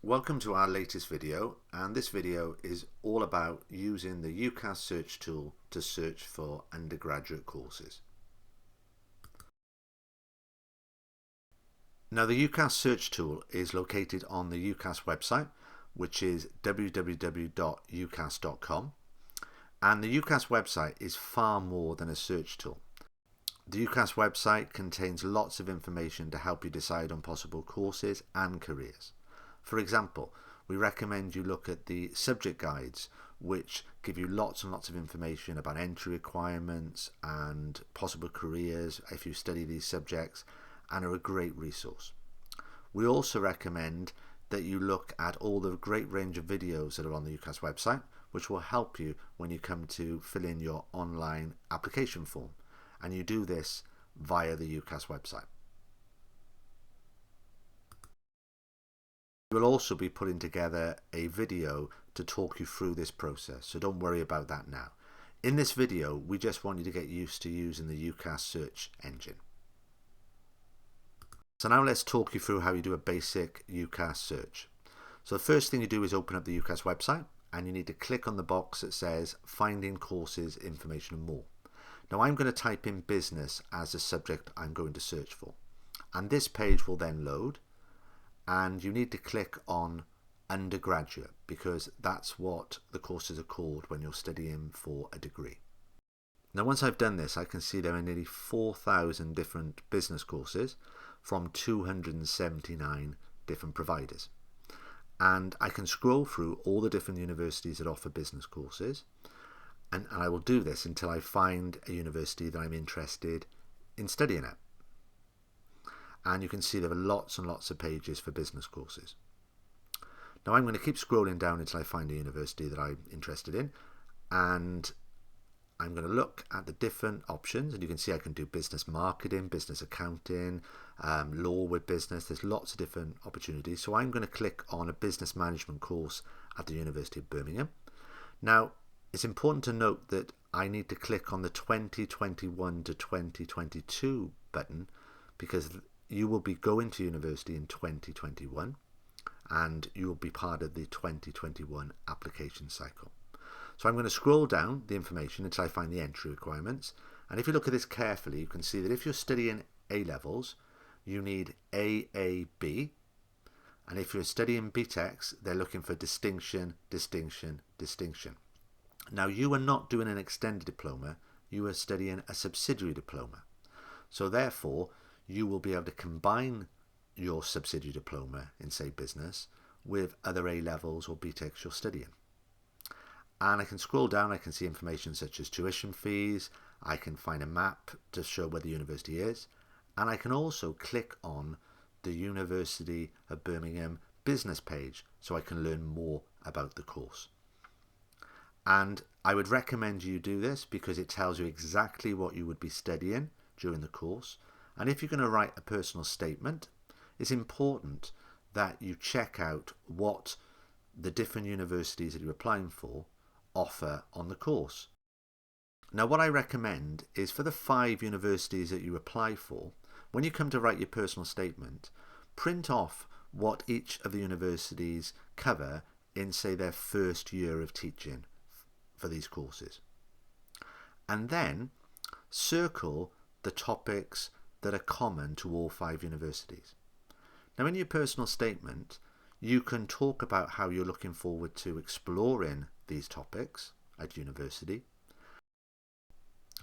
Welcome to our latest video, and this video is all about using the UCAS search tool to search for undergraduate courses. Now the UCAS search tool is located on the UCAS website, which is www.ucas.com, and the UCAS website is far more than a search tool. The UCAS website contains lots of information to help you decide on possible courses and careers. For example, we recommend you look at the subject guides, which give you lots and lots of information about entry requirements and possible careers if you study these subjects, and are a great resource. We also recommend that you look at all the great range of videos that are on the UCAS website, which will help you when you come to fill in your online application form, and you do this via the UCAS website. We'll also be putting together a video to talk you through this process, so don't worry about that now. In this video, we just want you to get used to using the UCAS search engine. So now let's talk you through how you do a basic UCAS search. So the first thing you do is open up the UCAS website, and you need to click on the box that says Finding Courses, Information and More. Now I'm going to type in business as the subject I'm going to search for, and this page will then load. And you need to click on undergraduate because that's what the courses are called when you're studying for a degree. Now once I've done this, I can see there are nearly 4,000 different business courses from 279 different providers. And I can scroll through all the different universities that offer business courses, and I will do this until I find a university that I'm interested in studying at. And you can see there are lots and lots of pages for business courses. Now I'm going to keep scrolling down until I find a university that I'm interested in, and I'm going to look at the different options, and you can see I can do business marketing, business accounting, law with business. There's lots of different opportunities. So I'm going to click on a business management course at the University of Birmingham. Now it's important to note that I need to click on the 2021 to 2022 button because you will be going to university in 2021 and you will be part of the 2021 application cycle. So I'm going to scroll down the information until I find the entry requirements, and if you look at this carefully you can see that if you're studying A-levels you need AAB, and if you're studying BTECs they're looking for distinction, distinction, distinction. Now you are not doing an extended diploma, you are studying a subsidiary diploma, so therefore you will be able to combine your subsidiary diploma in, say, business with other A-levels or BTECs you're studying. And I can scroll down, I can see information such as tuition fees, I can find a map to show where the university is, and I can also click on the University of Birmingham business page so I can learn more about the course. And I would recommend you do this because it tells you exactly what you would be studying during the course. And if you're going to write a personal statement, it's important that you check out what the different universities that you're applying for offer on the course. Now what I recommend is for the 5 universities that you apply for, when you come to write your personal statement, print off what each of the universities cover in, say, their first year of teaching for these courses. And then circle the topics that are common to all 5 universities. Now in your personal statement you can talk about how you're looking forward to exploring these topics at university,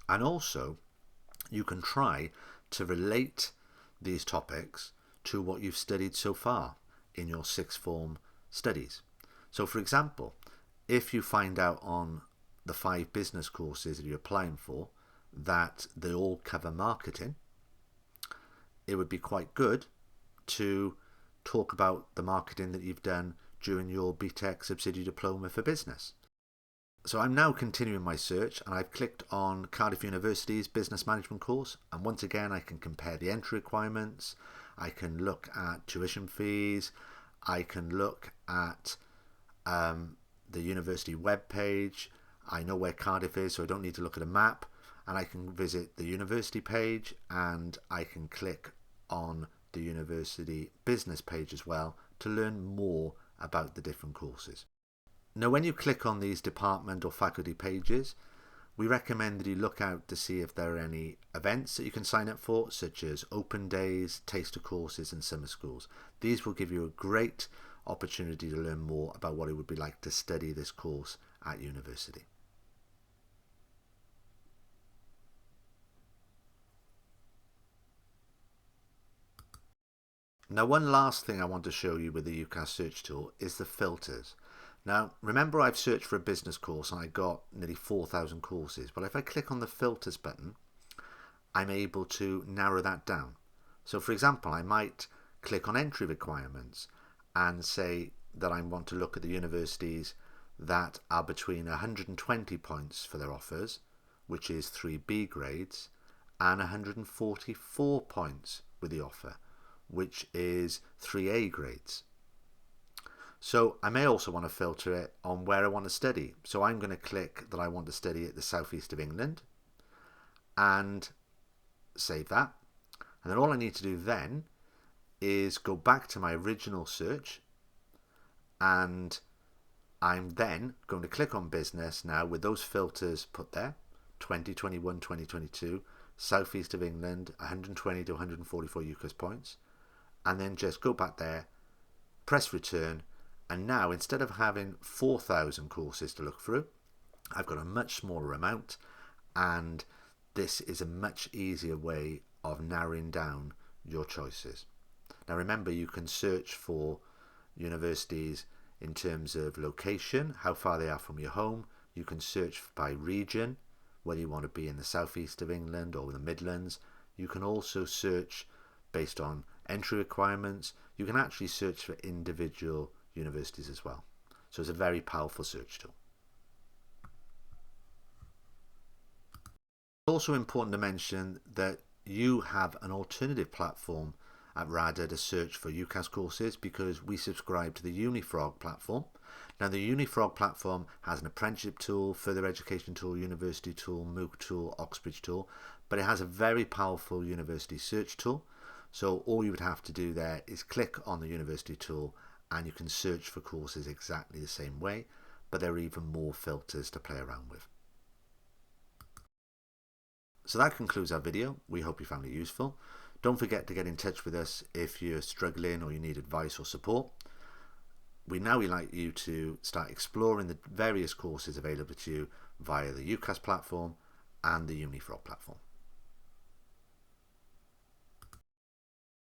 and also you can try to relate these topics to what you've studied so far in your sixth form studies. So for example, if you find out on the 5 business courses that you're applying for that they all cover marketing, it would be quite good to talk about the marketing that you've done during your BTEC subsidiary diploma for business. So I'm now continuing my search, and I've clicked on Cardiff University's business management course, and once again I can compare the entry requirements, I can look at tuition fees, I can look at the university web page. I know where Cardiff is, so I don't need to look at a map, and I can visit the university page, and I can click on the university business page as well to learn more about the different courses. Now, when you click on these department or faculty pages, we recommend that you look out to see if there are any events that you can sign up for, such as open days, taster courses and summer schools. These will give you a great opportunity to learn more about what it would be like to study this course at university. Now, one last thing I want to show you with the UCAS search tool is the filters. Now, remember I've searched for a business course and I got nearly 4,000 courses. But if I click on the filters button, I'm able to narrow that down. So for example, I might click on entry requirements and say that I want to look at the universities that are between 120 points for their offers, which is 3B grades, and 144 points with the offer, which is 3A grades. So I may also want to filter it on where I want to study. So I'm going to click that I want to study at the southeast of England and save that. And then all I need to do then is go back to my original search, and I'm then going to click on business now with those filters put there, 2021, 2022, southeast of England, 120 to 144 UCAS points, and then just go back there, press return, and now instead of having 4,000 courses to look through, I've got a much smaller amount, and this is a much easier way of narrowing down your choices. Now remember, you can search for universities in terms of location, how far they are from your home. You can search by region, whether you want to be in the southeast of England or the Midlands. You can also search based on entry requirements. You can actually search for individual universities as well. So it's a very powerful search tool. It's also important to mention that you have an alternative platform at RADA to search for UCAS courses, because we subscribe to the UniFrog platform. Now the UniFrog platform has an apprenticeship tool, further education tool, university tool, MOOC tool, Oxbridge tool, but it has a very powerful university search tool. So all you would have to do there is click on the university tool and you can search for courses exactly the same way, but there are even more filters to play around with. So that concludes our video. We hope you found it useful. Don't forget to get in touch with us if you're struggling or you need advice or support. We'd like you to start exploring the various courses available to you via the UCAS platform and the UniFrog platform.